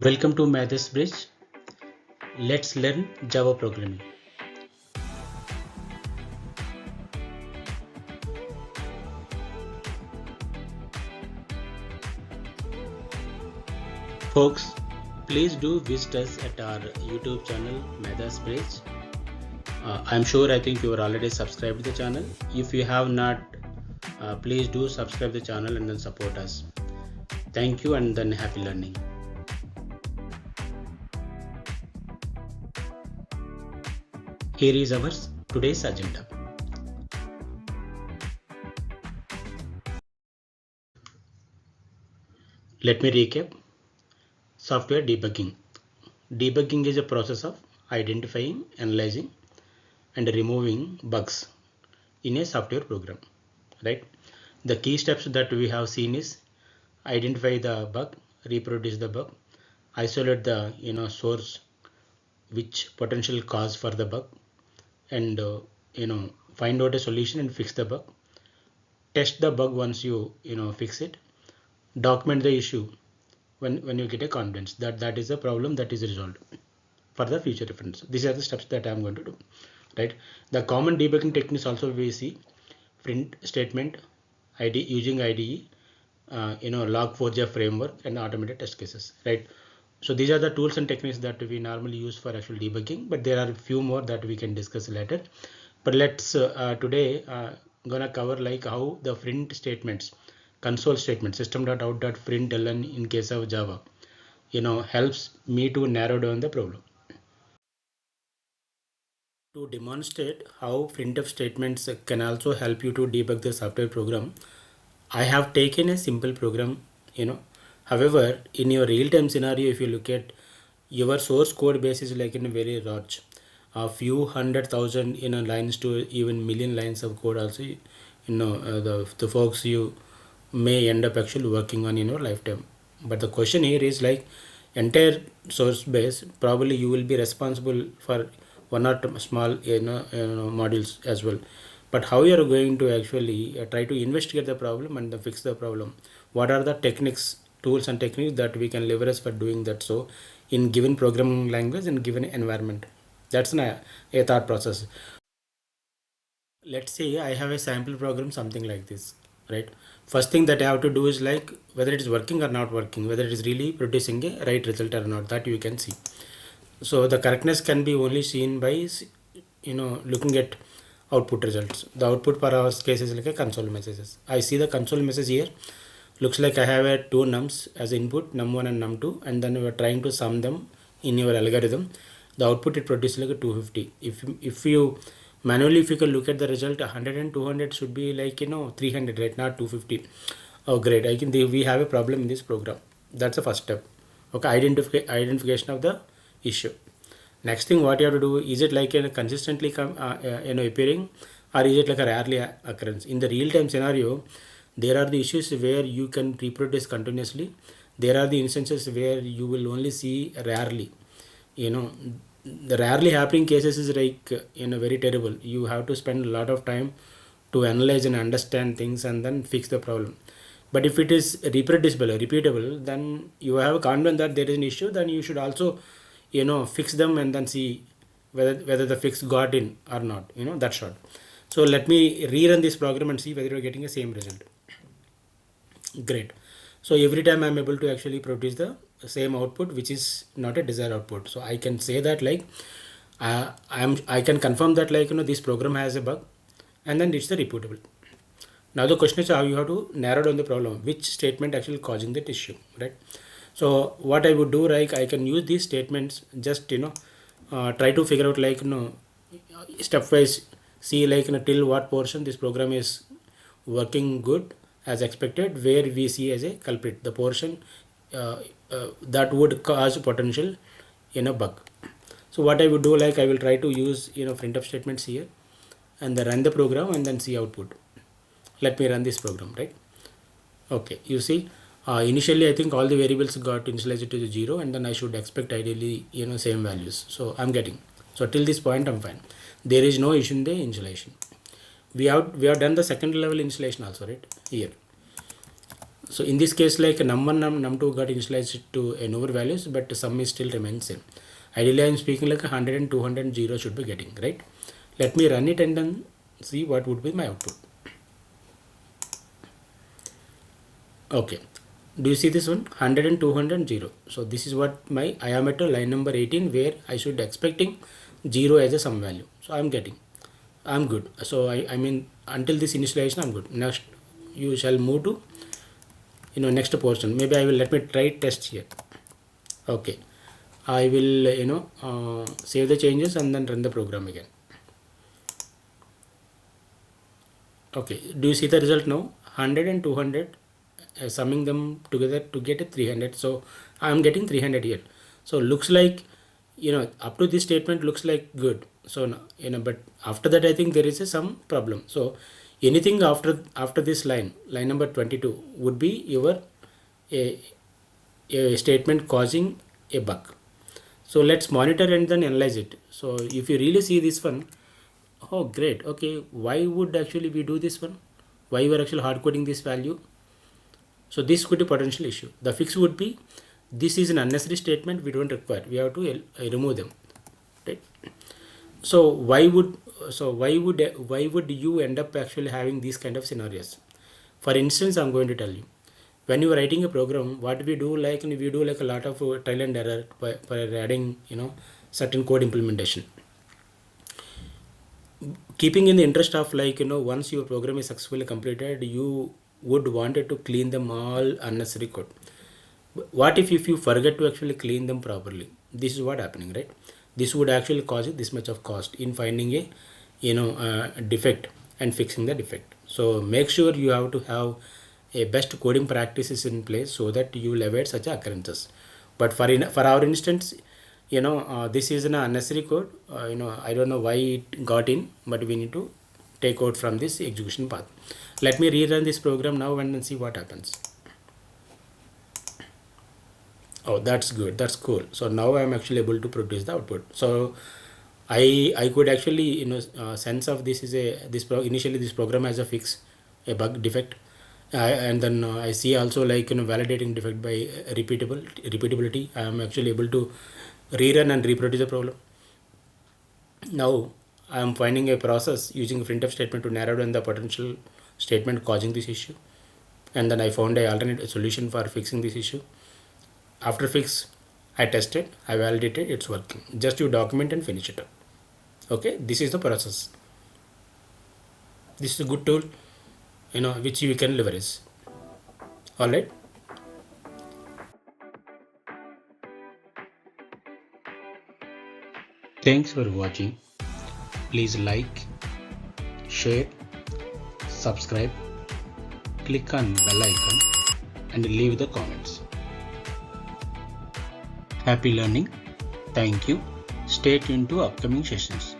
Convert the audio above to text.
Welcome to Maths Bridge. Let's learn Java programming. Folks, please do visit us at our YouTube channel Maths Bridge. I think you are already subscribed to the channel. If you have not, please do subscribe the channel and then support us. Thank you and then happy learning. Here is our today's agenda. Let me recap. Software debugging. Debugging is a process of identifying, analyzing, and removing bugs in a software program, right? The key steps that we have seen is identify the bug, reproduce the bug, isolate the source, which potential cause for the bug, and find out a solution and fix the bug. Test the bug once you fix it. Document the issue when you get a confidence that is a problem that is resolved for the future reference. These are the steps that I am going to do, right? The common debugging techniques also we see: print statement, ID using IDE, log4j framework, and automated test cases, right? So these are the tools and techniques that we normally use for actual debugging, but there are a few more that we can discuss later. But let's today gonna cover like how the print statements, console statement, System.out.println in case of Java, helps me to narrow down the problem. To demonstrate how printf statements can also help you to debug the software program, I have taken a simple program, However, in your real-time scenario, if you look at your source code base is like in a very large, a few 100,000 lines to even million lines of code also, the folks you may end up actually working on in your lifetime. But the question here is like entire source base, probably you will be responsible for one or two small modules as well. But how you are going to actually try to investigate the problem and fix the problem? What are the techniques, tools and techniques that we can leverage for doing that? So in given programming language and given environment, that's a thought process. Let's say I have a sample program, something like this, right? First thing that I have to do is like whether it is working or not working, whether it is really producing a right result or not, that you can see. So the correctness can be only seen by looking at output results. The output for our case is like a console messages. I see the console message here. Looks like I have a two nums as input, num1 and num2, and then we are trying to sum them in your algorithm. The output it produces like a 250. If you manually, if you can look at the result, 100 and 200 should be like 300, right? Not 250. Oh great, we have a problem in this program. That's the first step. Okay, identification of the issue. Next thing what you have to do, is it like consistently appearing, or is it like a rarely occurrence? In the real time scenario, there are the issues where you can reproduce continuously. There are the instances where you will only see rarely. The rarely happening cases is like very terrible. You have to spend a lot of time to analyze and understand things and then fix the problem. But if it is reproducible or repeatable, then you have confidence that there is an issue, then you should also fix them and then see whether the fix got in or not. That's short. So let me rerun this program and see whether you're getting the same result. Great. So every time I'm able to actually produce the same output, which is not a desired output. So I can say that like I can confirm that like this program has a bug, and then it's the repeatable. Now the question is how you have to narrow down the problem, which statement actually causing that issue, right? So what I would do, like I can use these statements, just try to figure out like stepwise, see like till what portion this program is working good as expected, where we see as a culprit the portion that would cause potential bug. So what I would do, like I will try to use printf statements here and then run the program and then see output. Let me run this program, right? Okay, you see initially I think all the variables got initialized to 0, and then I should expect ideally same values. So I'm getting, so till this point I'm fine. There is no issue in the initialization. We have done the second level installation also, right? Here So in this case, like num1, num2 got initialized to a number values, but sum is still remains same. Ideally, I am speaking like 100 and 200 0 should be getting, right? Let me run it and then see what would be my output. Okay, do you see this one? 100 and 200 0. So this is what my I am at a line number 18 where I should expecting 0 as a sum value. So I am getting, I'm good. So I mean until this initialization I'm good. Next you shall move to next portion. Maybe I will let me try test here. Okay, I will save the changes and then run the program again. Okay, do you see the result now? 100 and 200 summing them together to get a 300. So I am getting 300 here. So looks like up to this statement looks like good. So but after that I think there is some problem. So anything after this line number 22 would be your a statement causing a bug. So let's monitor and then analyze it. So if you really see this one, oh great, okay, why would actually we do this one? Why we are actually hard coding this value? So this could be a potential issue. The fix would be, this is an unnecessary statement we don't require. We have to remove them, right? So why would you end up actually having these kind of scenarios? For instance, I'm going to tell you. When you are writing a program, what we do, like we do like a lot of trial and error by adding certain code implementation. Keeping in the interest of once your program is successfully completed, you would want it to clean them all unnecessary code. What if you forget to actually clean them properly? This is what happening, right? This would actually cause this much of cost in finding a defect and fixing the defect. So make sure you have to have a best coding practices in place so that you will avoid such occurrences. But for our instance, this is an unnecessary code. I don't know why it got in, but we need to take out from this execution path. Let me rerun this program now and then see what happens. Oh, that's good, that's cool. So now I'm actually able to produce the output. So I could actually sense of this is initially this program has a fix, a bug defect, and then I see also like validating defect by repeatability. I am actually able to rerun and reproduce the problem. Now I am finding a process using a printf statement to narrow down the potential statement causing this issue, and then I found a alternate solution for fixing this issue. After fix, I tested, I validated, it's working. Just you document and finish it up. Okay, this is the process. This is a good tool which you can leverage. All right. Thanks for watching. Please like, share, subscribe, click on bell icon and leave the comments. Happy learning. Thank you. Stay tuned to upcoming sessions.